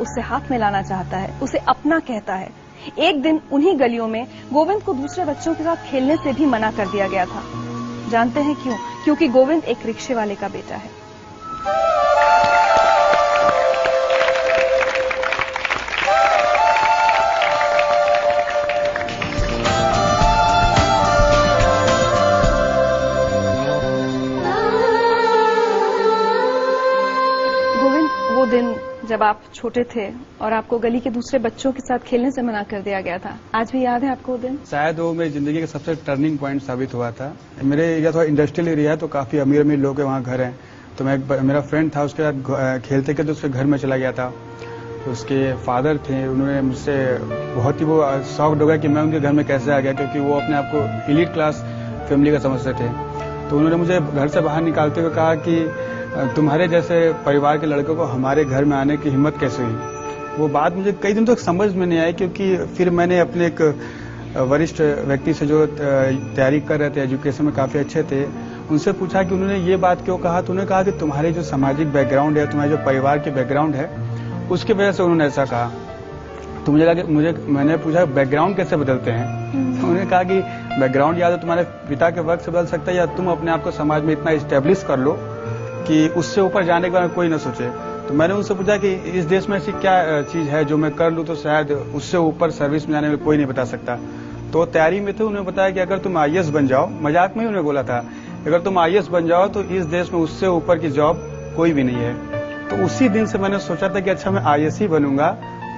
उससे हाथ मिलाना चाहता है, उसे अपना कहता है। एक दिन उन्हीं गलियों में गोविंद को दूसरे बच्चों के साथ खेलने से भी मना कर दिया गया था। जानते हैं क्यों? क्योंकि गोविंद एक रिक्शे वाले का बेटा है। गोविंद, वो दिन जब आप छोटे थे और आपको गली के दूसरे बच्चों के साथ खेलने से मना कर दिया गया था, आज भी याद है आपको वो दिन? शायद वो मेरी जिंदगी का सबसे टर्निंग पॉइंट साबित हुआ था। मेरे एरिया थोड़ा इंडस्ट्रियल एरिया है, तो काफी अमीर अमीर लोग वहाँ घर हैं। तो मेरा फ्रेंड था, उसके साथ खेलते खेलते उसके घर में चला गया था। तो उसके फादर थे, उन्होंने मुझसे बहुत ही वो शॉक्ड हो गया कि मैं उनके घर में कैसे आ गया, क्योंकि वो अपने आप को एलीट क्लास फैमिली का समझते थे। तो उन्होंने मुझे घर से बाहर निकालते हुए कहा कि तुम्हारे जैसे परिवार के लड़कों को हमारे घर में आने की हिम्मत कैसे हुई। वो बात मुझे कई दिन तक समझ में नहीं आई, क्योंकि फिर मैंने अपने एक वरिष्ठ व्यक्ति से जो तैयारी कर रहे थे, एजुकेशन में काफी अच्छे थे, उनसे पूछा कि उन्होंने ये बात क्यों कहा। तो उन्होंने कहा कि तुम्हारे जो सामाजिक बैकग्राउंड है, तुम्हारे जो परिवार के बैकग्राउंड है, उसकी वजह से उन्होंने ऐसा कहा। तो मुझे लगा कि मैंने पूछा बैकग्राउंड कैसे बदलते हैं। तो उन्होंने कहा कि बैकग्राउंड या तो तुम्हारे पिता के वक्त से बदल सकता है, या तुम अपने आप को समाज में इतना स्टेब्लिश कर लो कि उससे ऊपर जाने के बारे में कोई न सोचे। तो मैंने उनसे पूछा कि इस देश में ऐसी क्या चीज है जो मैं कर लूं तो शायद उससे ऊपर सर्विस में जाने में कोई नहीं बता सकता। तो तैयारी में थे, उन्होंने बताया कि अगर तुम आईएएस बन जाओ, मजाक में ही उन्होंने बोला था, अगर तुम आईएएस बन जाओ तो इस देश में उससे ऊपर की जॉब कोई भी नहीं है। तो उसी दिन से मैंने सोचा था कि अच्छा मैं आईएएस ही बनूंगा,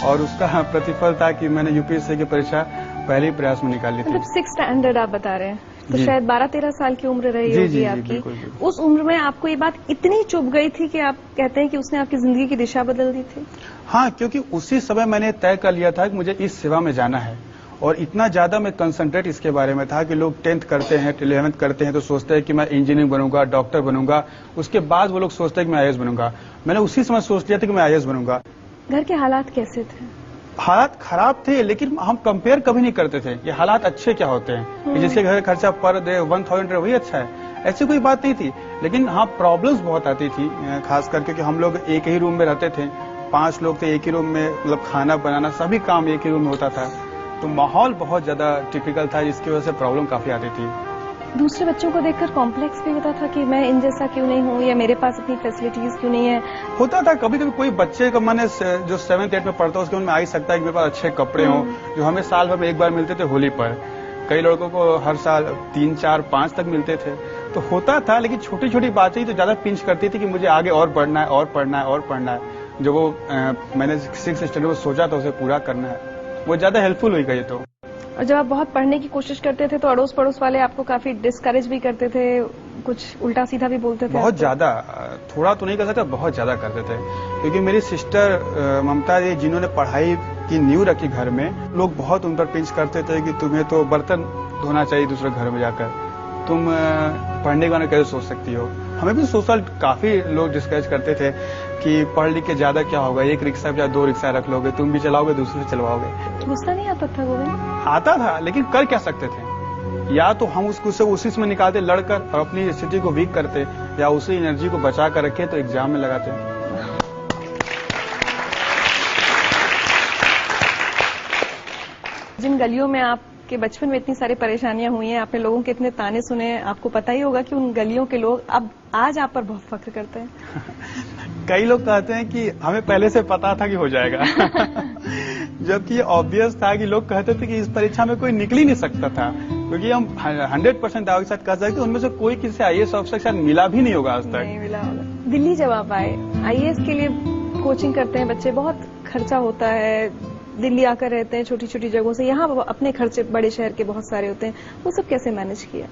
और उसका प्रतिफल था कि मैंने यूपीएससी की परीक्षा पहले ही प्रयास में निकाल ली थी। मतलब 6th स्टैंडर्ड आप बता रहे हैं, तो शायद 12-13 साल की उम्र रही होगी आपकी। बिल्कुल। उस उम्र में आपको ये बात इतनी चुभ गई थी कि आप कहते हैं कि उसने आपकी जिंदगी की दिशा बदल दी थी? हाँ, क्योंकि उसी समय मैंने तय कर लिया था कि मुझे इस सेवा में जाना है, और इतना ज्यादा मैं कंसंट्रेट इसके बारे में था कि लोग 10th करते हैं, 11th करते हैं तो सोचते हैं कि मैं इंजीनियर बनूंगा, डॉक्टर बनूंगा, उसके बाद वो लोग सोचते हैं कि मैं आईएएस बनूंगा। मैंने उसी समय सोच लिया था कि मैं आईएएस बनूंगा। घर के हालात कैसे थे? हालात खराब थे, लेकिन हम कंपेयर कभी नहीं करते थे ये हालात अच्छे क्या होते हैं, कि जिसके घर खर्चा पर डे 1000 वही अच्छा है, ऐसी कोई बात नहीं थी। लेकिन हाँ, प्रॉब्लम्स बहुत आती थी, खास करके कि हम लोग एक ही रूम में रहते थे, 5 लोग थे एक ही रूम में, मतलब खाना बनाना सभी काम एक ही रूम में होता था। तो माहौल बहुत ज्यादा टिपिकल था, जिसकी वजह से प्रॉब्लम काफी आती थी। दूसरे बच्चों को देखकर कॉम्प्लेक्स भी होता था कि मैं इन जैसा क्यों नहीं हूँ, या मेरे पास इतनी फैसिलिटीज क्यों नहीं है? होता था कभी कभी। कोई बच्चे का मन जो 7th 8th में पढ़ता है, उसके मन में आ ही सकता है कि मेरे पास अच्छे कपड़े हों, जो हमें साल भर में एक बार मिलते थे होली पर। कई लड़कों को हर साल 3, 4, 5 तक मिलते थे। तो होता था, लेकिन छोटी छोटी बातें ही तो ज्यादा पिंच करती थी कि मुझे आगे और बढ़ना है, और पढ़ना है, और पढ़ना है। जो वो मैंने 6th स्टैंडर्ड में सोचा था उसे पूरा करना है, वो ज्यादा हेल्पफुल हुई गई। तो और जब आप बहुत पढ़ने की कोशिश करते थे तो अड़ोस पड़ोस वाले आपको काफी डिस्करेज भी करते थे, कुछ उल्टा सीधा भी बोलते थे? बहुत ज्यादा, थोड़ा तो नहीं कर सकता, बहुत ज्यादा करते थे। क्योंकि मेरी सिस्टर ममता जी, जिन्होंने पढ़ाई की नींव रखी घर में, लोग बहुत उन पर पिंच करते थे कि तुम्हें तो बर्तन धोना चाहिए दूसरे घर में जाकर, तुम पढ़ने के बारे में कैसे सोच सकती हो। हमें भी सोशल काफी लोग डिस्करेज करते थे कि पढ़ लिख के ज्यादा क्या होगा, एक रिक्शा या 2 रिक्शा रख लोगे, तुम भी चलाओगे, दूसरे से चलवाओगे। गुस्सा नहीं आता था गोविंद? आता था, लेकिन कर क्या सकते थे। या तो हम उसको उसी में निकालते लड़कर और अपनी स्थिति को वीक करते, या उसी एनर्जी को बचा कर रखे तो एग्जाम में लगाते। जिन गलियों में आपके बचपन में इतनी सारी परेशानियां हुई हैं, आपने लोगों के इतने ताने सुने, आपको पता ही होगा कि उन गलियों के लोग अब आज आप पर बहुत फख्र करते हैं। कई लोग कहते हैं कि हमें पहले से पता था कि हो जाएगा। जबकि ये ऑब्वियस था कि लोग कहते थे कि इस परीक्षा में कोई निकल ही नहीं सकता था, क्योंकि हम 100% दावे के साथ कह सकते उनमें से कोई किसी आईएएस ऑफिसर के साथ मिला भी नहीं होगा आज तक। नहीं मिला होगा। दिल्ली जब आप आए, आईएएस के लिए कोचिंग करते हैं बच्चे, बहुत खर्चा होता है, दिल्ली आकर रहते हैं छोटी छोटी जगहों से, यहाँ अपने खर्चे बड़े शहर के बहुत सारे होते हैं, वो सब कैसे मैनेज किया?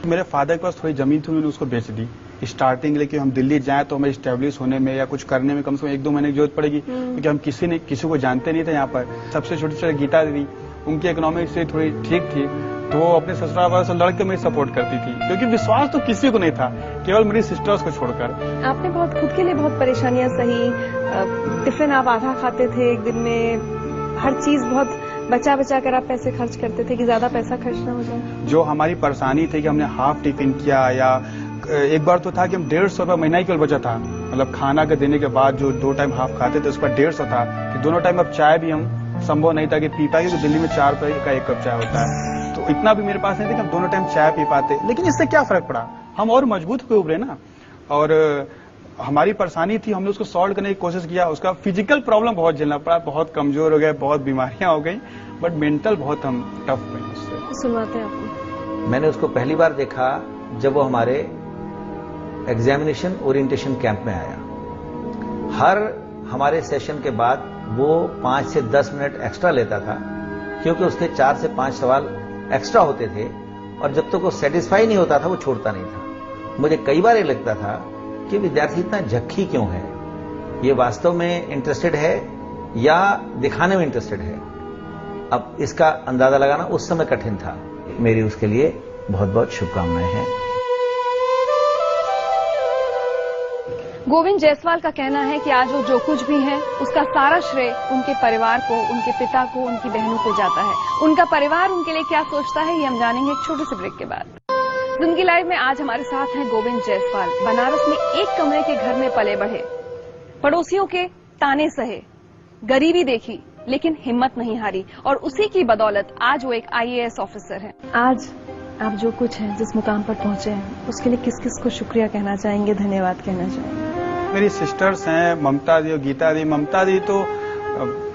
मेरे फादर के पास थोड़ी जमीन थी, उन्होंने उसको बेच दी स्टार्टिंग, लेकिन हम दिल्ली जाएं तो हमें स्टेब्लिश होने में या कुछ करने में कम से कम 1-2 महीने की जरूरत पड़ेगी, क्योंकि हम किसी को जानते नहीं थे यहाँ पर। सबसे छोटी छोटी गीता दीदी, उनकी इकोनॉमिक से थोड़ी ठीक थी, तो वो अपने ससुराल वालों से लड़के मेरी सपोर्ट करती थी, क्योंकि विश्वास तो किसी को नहीं था, केवल मेरी सिस्टर्स को छोड़कर। आपने बहुत खुद के लिए बहुत परेशानियां सही, टिफिन आप आधा खाते थे एक दिन में, हर चीज बहुत बचा बचा कर आप पैसे खर्च करते थे कि ज्यादा पैसा खर्च ना हो जाए। जो हमारी परेशानी थी कि हमने हाफ टिफिन किया या एक बार तो था कि हम 150 रुपये महीना ही केवल बचा था, मतलब खाना के देने के बाद जो 2 टाइम हाफ खाते थे उस पर 150 था कि दोनों टाइम अब चाय भी हम संभव नहीं था कि पी पाए, क्योंकि दिल्ली में 4 रुपये का 1 कप चाय होता है, तो इतना भी मेरे पास नहीं था कि हम दोनों टाइम चाय पी पाते। लेकिन इससे क्या फर्क पड़ा, हम और मजबूत हुए उभरे ना, और हमारी परेशानी थी, हमने उसको सॉल्व करने की कोशिश किया। उसका फिजिकल प्रॉब्लम बहुत झेलना पड़ा, बहुत कमजोर हो गए, बहुत बीमारियां हो गई, बट मेंटल बहुत हम टफ हुए उससे। सुनवाते हैं आपको। मैंने उसको पहली बार देखा जब वो हमारे एग्जामिनेशन ओरिएंटेशन कैंप में आया। हर हमारे सेशन के बाद वो 5 से 10 मिनट एक्स्ट्रा लेता था, क्योंकि उसके 4 से 5 सवाल एक्स्ट्रा होते थे, और जब तक वो सेटिस्फाई नहीं होता था वो छोड़ता नहीं था। मुझे कई बार ये लगता था कि विद्यार्थी इतना झक्की क्यों है, ये वास्तव में इंटरेस्टेड है या दिखाने में इंटरेस्टेड है। अब इसका अंदाजा लगाना उस समय कठिन था। मेरी उसके लिए बहुत बहुत शुभकामनाएं हैं। गोविंद जायसवाल का कहना है कि आज वो जो कुछ भी है उसका सारा श्रेय उनके परिवार को, उनके पिता को, उनकी बहनों को जाता है। उनका परिवार उनके लिए क्या सोचता है ये हम जानेंगे एक छोटे से ब्रेक के बाद। जिंदगी लाइव में आज हमारे साथ हैं गोविंद जायसवाल। बनारस में एक कमरे के घर में पले बढ़े, पड़ोसियों के ताने सहे, गरीबी देखी लेकिन हिम्मत नहीं हारी, और उसी की बदौलत आज वो एक IAS ऑफिसर हैं। आज आप जो कुछ हैं, जिस मुकाम पर पहुंचे हैं, उसके लिए किस किस को शुक्रिया कहना चाहेंगे, धन्यवाद कहना चाहेंगे? मेरी सिस्टर्स हैं ममता दी और गीता दी। ममता दी तो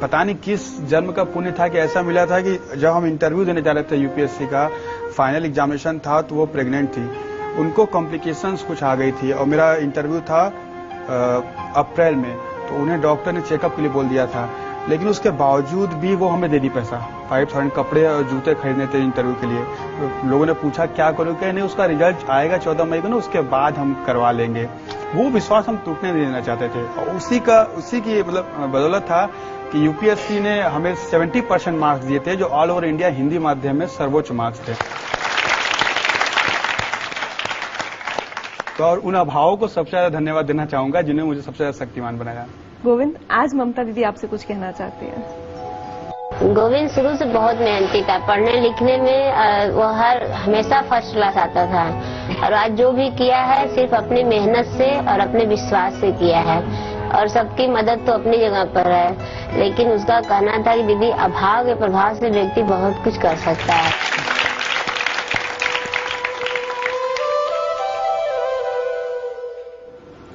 पता नहीं किस जन्म का पुण्य था कि ऐसा मिला था कि जब हम इंटरव्यू देने जा रहे थे UPSC का फाइनल एग्जामिनेशन था, तो वो प्रेग्नेंट थी, उनको कॉम्प्लिकेशंस कुछ आ गई थी, और मेरा इंटरव्यू था अप्रैल में, तो उन्हें डॉक्टर ने चेकअप के लिए बोल दिया था, लेकिन उसके बावजूद भी वो हमें दे दी पैसा। 5000 कपड़े और जूते खरीदने थे इंटरव्यू के लिए। तो लोगों ने पूछा क्या करो, क्या नहीं, उसका रिजल्ट आएगा 14 मई को ना, उसके बाद हम करवा लेंगे। वो विश्वास हम टूटने नहीं देना चाहते थे, और उसी की मतलब बदौलत था कि UPSC ने हमें 70% मार्क्स दिए थे, जो ऑल ओवर इंडिया हिंदी माध्यम में सर्वोच्च मार्क्स थे। तो और उन अभावों को सबसे ज्यादा धन्यवाद देना चाहूंगा जिन्हें मुझे सबसे ज्यादा शक्तिमान बनाया। गोविंद, आज ममता दीदी आपसे कुछ कहना चाहती हैं। गोविंद शुरू से बहुत मेहनती था, पढ़ने लिखने में वो हमेशा फर्स्ट क्लास आता था, और आज जो भी किया है सिर्फ अपनी मेहनत से और अपने विश्वास से किया है, और सबकी मदद तो अपनी जगह पर है। लेकिन उसका कहना था कि दीदी अभाव के प्रभाव से व्यक्ति बहुत कुछ कर सकता है।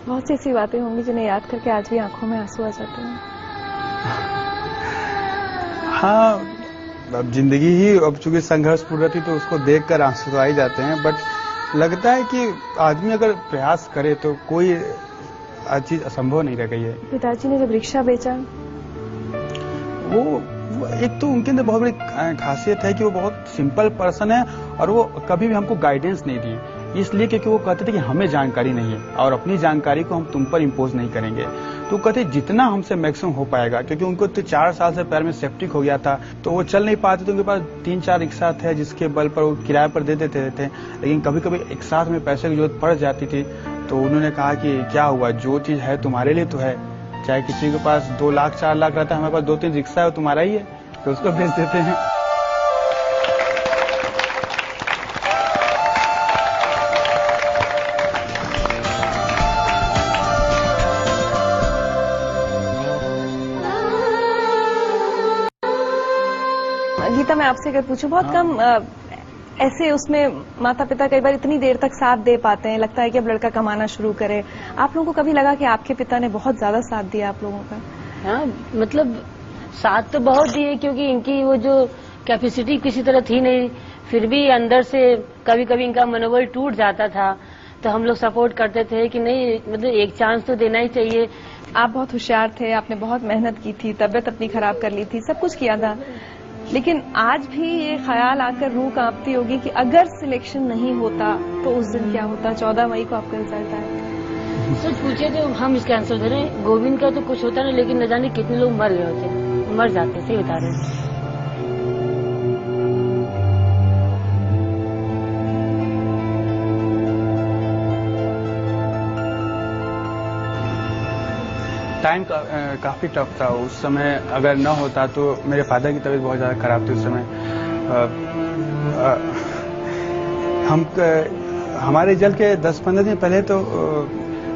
बहुत सी ऐसी बातें होंगी जिन्हें याद करके आज भी आंखों में आंसू आ जाते हैं। हाँ, अब जिंदगी ही अब चूंकि संघर्षपूर्ण थी तो उसको देखकर आंसू आ ही जाते हैं, बट लगता है कि आदमी अगर प्रयास करे तो कोई चीज असंभव नहीं रह गई है। पिताजी ने जब रिक्शा बेचा, वो एक तो उनके अंदर बहुत बड़ी खासियत है कि वो बहुत सिंपल पर्सन है, और वो कभी भी हमको गाइडेंस नहीं दी, इसलिए क्योंकि वो कहते थे कि हमें जानकारी नहीं है और अपनी जानकारी को हम तुम पर इम्पोज नहीं करेंगे। तो कहते जितना हमसे मैक्सिमम हो पाएगा, क्योंकि उनको तो 4 साल से पैर में सेप्टिक हो गया था, तो वो चल नहीं पाते, तो उनके पास 3-4 रिक्शा थे जिसके बल पर वो किराए पर दे देते थे। लेकिन कभी कभी एक साथ में पैसे की जरूरत पड़ जाती थी, तो उन्होंने कहा कि क्या हुआ, जो चीज है तुम्हारे लिए तो है, चाहे किसी के पास 2 लाख 4 लाख रहता है, हमारे पास 2-3 रिक्शा है, वो तुम्हारा ही है, तो उसको भेज देते हैं। गीता, मैं आपसे अगर पूछूं, बहुत कम ऐसे उसमें माता पिता कई बार इतनी देर तक साथ दे पाते हैं, लगता है कि अब लड़का कमाना शुरू करे। आप लोगों को कभी लगा कि आपके पिता ने बहुत ज्यादा साथ दिया आप लोगों का? हाँ, मतलब साथ तो बहुत दिए, क्योंकि इनकी वो जो कैपेसिटी किसी तरह थी नहीं, फिर भी अंदर से कभी कभी इनका मनोबल टूट जाता था, तो हम लोग सपोर्ट करते थे कि नहीं, मतलब एक चांस तो देना ही चाहिए। आप बहुत होशियार थे, आपने बहुत मेहनत की थी, तबियत अपनी खराब कर ली थी, सब कुछ किया था, लेकिन आज भी ये ख्याल आकर रूह कांपती होगी कि अगर सिलेक्शन नहीं होता तो उस दिन क्या होता। 14 मई को आपका रिजल्ट आया। सच पूछे तो हम इसका आंसर दे रहे हैं, गोविंद का तो कुछ होता नहीं, लेकिन न जाने कितने लोग मर गए होते, मर जाते, सही बता रहे हैं। टाइम काफी टफ था उस समय। अगर न होता तो मेरे फादर की तबीयत बहुत ज्यादा खराब थी उस समय। हमारे रिजल्ट के 10-15 दिन पहले तो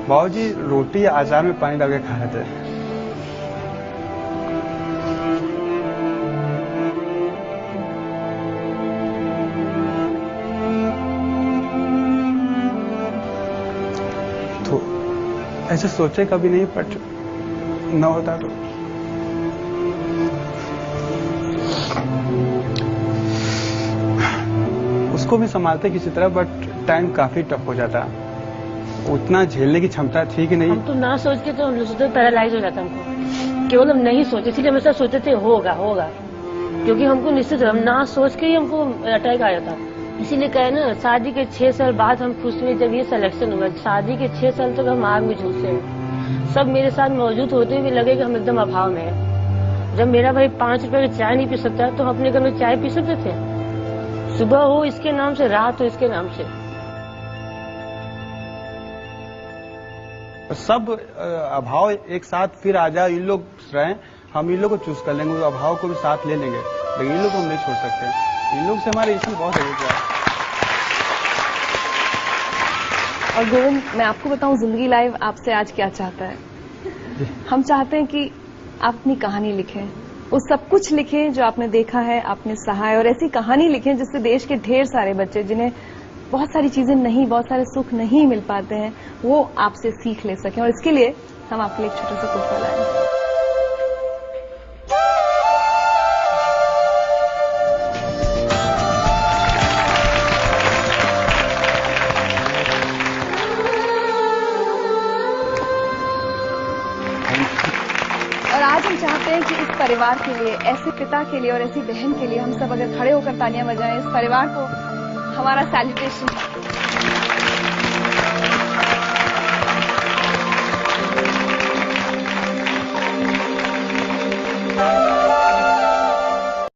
बाबूजी रोटी या अचार में पानी डाल के खा रहे थे। तो ऐसे सोचे कभी नहीं, बट न होता तो उसको भी संभालते किसी तरह, बट टाइम काफी टफ हो जाता। उतना झेलने की क्षमता थी कि नहीं। हम तो ना सोच के तो हम सोचते पैरालाइज हो जाता हमको, केवल हम नहीं सोचे, इसलिए हमेशा सोचते थे होगा होगा, क्योंकि हमको निश्चित हम ना सोच के ही हमको अटैक आया था। इसीलिए कहे ना, शादी के 6 साल बाद हम खुश हुए जब ये सिलेक्शन हुआ। शादी के 6 साल तक हम आग में झुलसे हैं। सब मेरे साथ मौजूद होते हुए लगे कि हम एकदम अभाव में हैं। जब मेरा भाई 5 रुपए की चाय नहीं पी सकता तो हम अपने घर में चाय पी सकते थे। सुबह हो इसके नाम से, रात हो इसके नाम से। सब अभाव एक साथ फिर आ जाए, इन लोग रहें, हम इन लोग को चूज कर लेंगे, उस अभाव को भी साथ ले लेंगे, लेकिन इन लोग को हम नहीं छोड़ सकते। इन लोग से हमारे इसमें बहुत है। और गोविंद, मैं आपको बताऊं, जिंदगी लाइव आपसे आज क्या चाहता है। हम चाहते हैं कि आप अपनी कहानी लिखें, वो सब कुछ लिखें जो आपने देखा है, आपने सहा है, और ऐसी कहानी लिखें जिससे देश के ढेर सारे बच्चे जिन्हें बहुत सारी चीजें नहीं, बहुत सारे सुख नहीं मिल पाते हैं, वो आपसे सीख ले सकें। और इसके लिए हम आपके लिए एक छोटा सा तोहफा लाए। और आज हम चाहते हैं कि इस परिवार के लिए, ऐसे पिता के लिए और ऐसी बहन के लिए हम सब अगर खड़े होकर तालियां बजाएं, इस परिवार को हमारा सैल्यूटेशन।